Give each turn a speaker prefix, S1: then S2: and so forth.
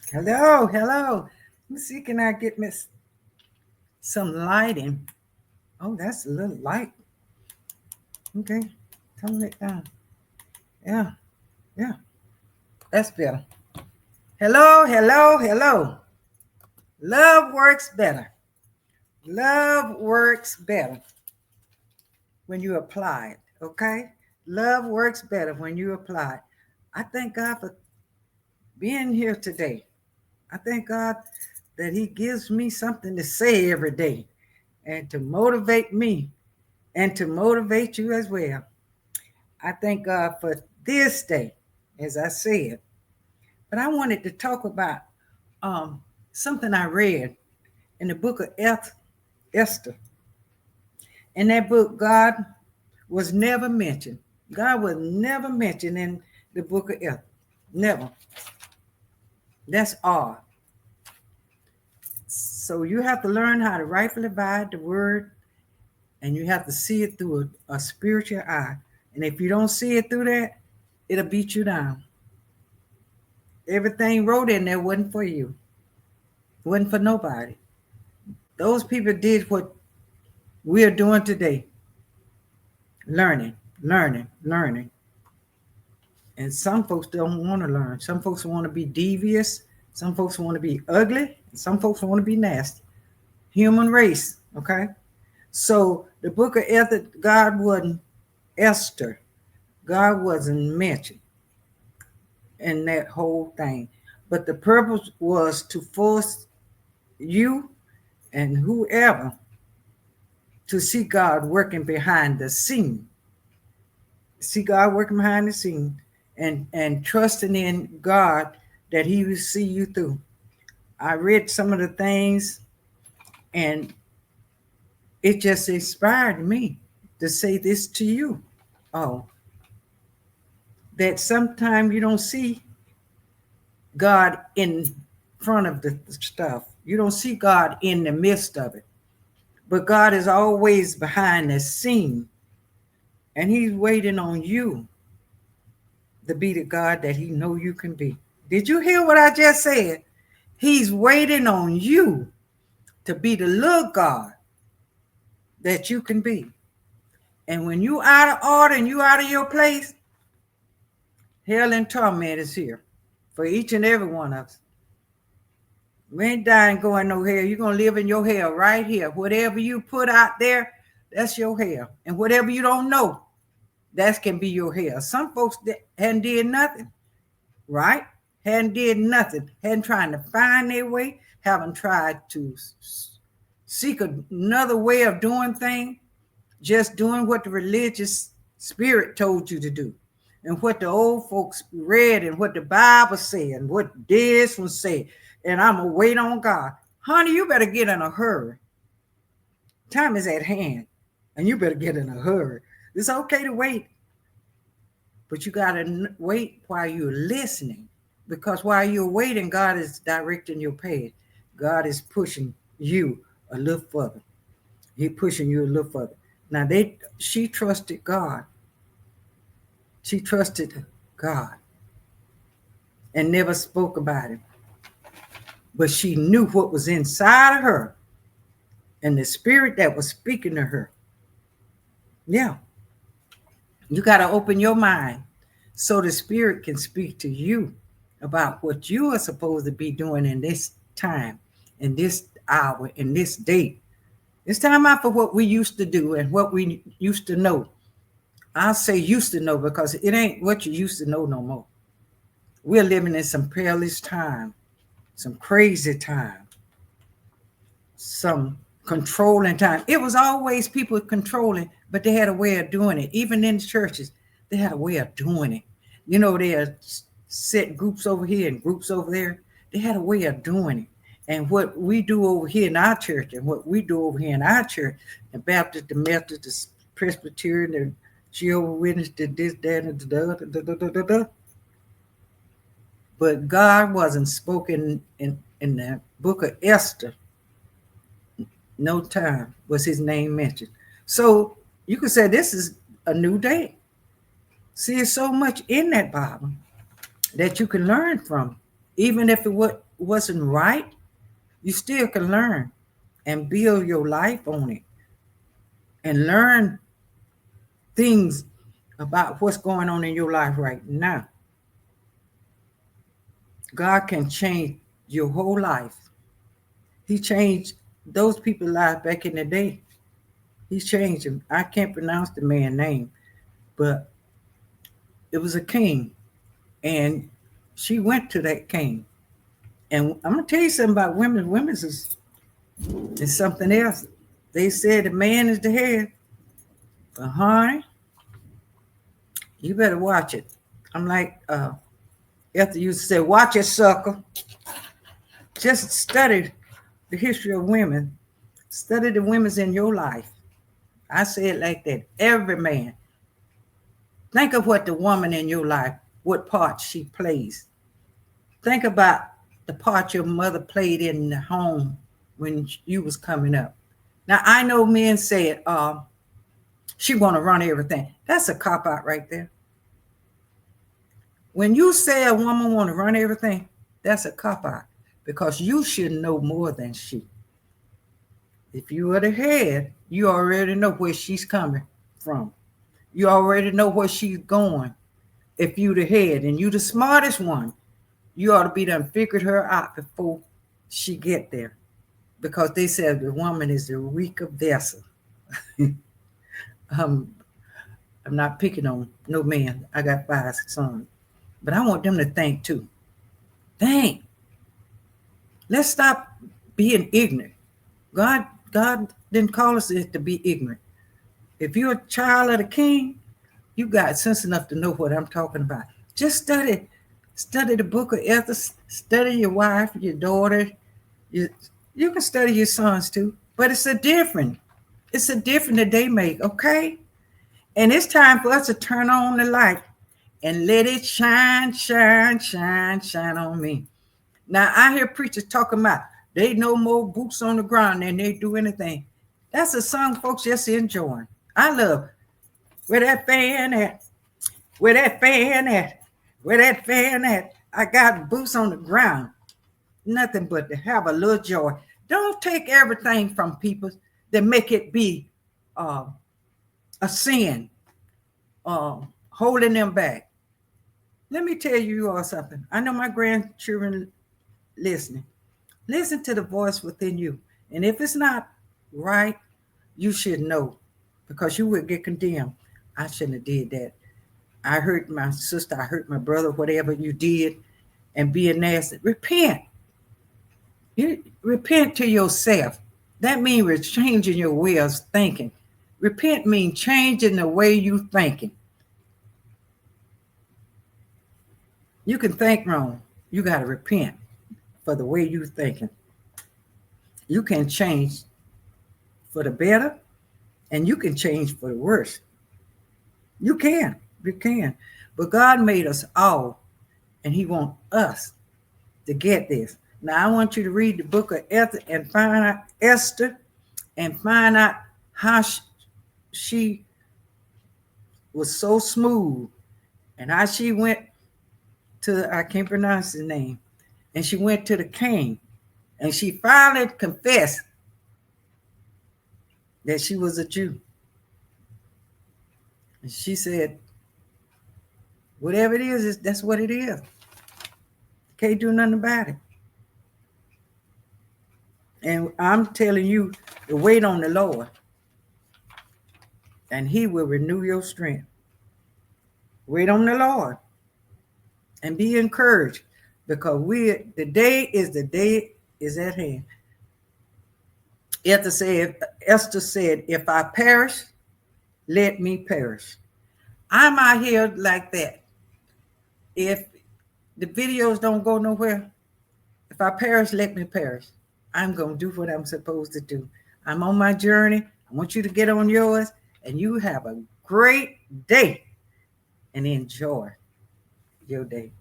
S1: Hello, hello. Let me see, can I get some lighting? Oh, that's a little light. Okay, turn it down. Yeah, yeah, that's better. Hello, hello, hello. Love works better. Love works better when you apply it, okay? Love works better when you apply it. I thank God for being here today. I thank God that He gives me something to say every day and to motivate me and to motivate you as well. I thank God for this day, as I said. But I wanted to talk about um, something I read in the book of Esther. In that book, God was never mentioned. God was never mentioned in the book of Esther. Never. That's odd. So you have to learn how to rightfully divide the word, and you have to see it through a spiritual eye. And if you don't see it through that, it'll beat you down. Everything wrote in there wasn't for you. It wasn't for nobody. Those people did what we're doing today, learning, learning, learning. And some folks don't want to learn. Some folks want to be devious. Some folks want to be ugly. And some folks want to be nasty. Human race, okay? So the book of Esther, God wasn't Esther. God wasn't mentioned in that whole thing. But the purpose was to force you and whoever to see God working behind the scene. See God working behind the scene and trusting in God that He will see you through. I read some of the things and it just inspired me to say this to you. Oh, that sometimes you don't see God in front of the stuff. You don't see God in the midst of it. But God is always behind the scene. And He's waiting on you to be the God that He know you can be. Did you hear what I just said? He's waiting on you to be the little God that you can be. And when you out of order and you out of your place, hell and torment is here for each and every one of us. We ain't dying going no hell. You're going to live in your hell right here. Whatever you put out there, that's your hell. And whatever you don't know, that can be your hell. Some folks hadn't did nothing, right? Hadn't did nothing. Hadn't trying to find their way. Haven't tried to seek another way of doing things. Just doing what the religious spirit told you to do. And what the old folks read and what the Bible said and what this one said. And I'm going to wait on God. Honey, you better get in a hurry. Time is at hand. And you better get in a hurry. It's okay to wait. But you got to wait while you're listening. Because while you're waiting, God is directing your path. God is pushing you a little further. He's pushing you a little further. Now, she trusted God. She trusted God and never spoke about it. But she knew what was inside of her and the spirit that was speaking to her. Yeah. You got to open your mind so the spirit can speak to you about what you are supposed to be doing in this time, in this hour, in this date. It's time out for what we used to do and what we used to know. I'll say used to know because it ain't what you used to know no more. We're living in some perilous time, some crazy time, some controlling time. It was always people controlling, but they had a way of doing it. Even in the churches, they had a way of doing it. You know, they had set groups over here and groups over there. They had a way of doing it. And what we do over here in our church and what we do over here in our church, the Baptist, the Methodist, the Presbyterian, the Jehovah's Witness, the this, that, and the. But God wasn't spoken in the book of Esther. No time was His name mentioned. So you could say this is a new day. See, there's so much in that Bible that you can learn from, even if it wasn't right, you still can learn and build your life on it and learn things about what's going on in your life right now. God can change your whole life. He changed those people's lives back in the day. He changed them. I can't pronounce the man's name, but it was a king, and she went to that king. And I'm gonna tell you something about women. Women's is something else. They said the man is the head, but honey, you better watch it. I'm like, after you say, watch it, sucker. Just study the history of women. Study the women's in your life. I say it like that. Every man. Think of what the woman in your life, what part she plays. Think about the part your mother played in the home when you was coming up. Now, I know men said, she want to run everything. That's a cop-out right there. When you say a woman want to run everything, that's a cop-out because you should know more than she. If you are the head, you already know where she's coming from. You already know where she's going. If you the head and you the smartest one, you ought to be done figured her out before she get there. Because they said the woman is the weaker vessel. I'm not picking on no man. I got 5 sons. But I want them to think too. Think. Let's stop being ignorant. God didn't call us to be ignorant. If you're a child of the king, you got sense enough to know what I'm talking about. Just study the book of Esther, study your wife, your daughter. You can study your sons too, but it's a different that they make, okay? And it's time for us to turn on the light and let it shine, shine, shine, shine on me. Now, I hear preachers talking about they know more boots on the ground than they do anything. That's a song folks just enjoying. I love where that fan at, where that fan at, where that fan at. I got boots on the ground. Nothing but to have a little joy. Don't take everything from people that make it be a sin, holding them back. Let me tell you all something. I know my grandchildren listening. Listen to the voice within you. And if it's not right, you should know because you would get condemned. I shouldn't have did that. I hurt my sister. I hurt my brother, whatever you did, and being nasty. Repent. You repent to yourself. That means changing your way of thinking. Repent means changing the way you thinking. You can think wrong. You got to repent for the way you thinking. You can change for the better, and you can change for the worse. You can. But God made us all, and He wants us to get this. Now, I want you to read the book of Esther and find out Esther and find out how she was so smooth and how she went to, I can't pronounce his name, and she went to the king and she finally confessed that she was a Jew. And she said, whatever it is, that's what it is. Can't do nothing about it. And I'm telling you to wait on the Lord, and He will renew your strength. Wait on the Lord and be encouraged because the day is at hand. Esther said, if I perish, let me perish. I'm out here like that. If the videos don't go nowhere, if I perish, let me perish. I'm going to do what I'm supposed to do. I'm on my journey. I want you to get on yours, and you have a great day and enjoy your day.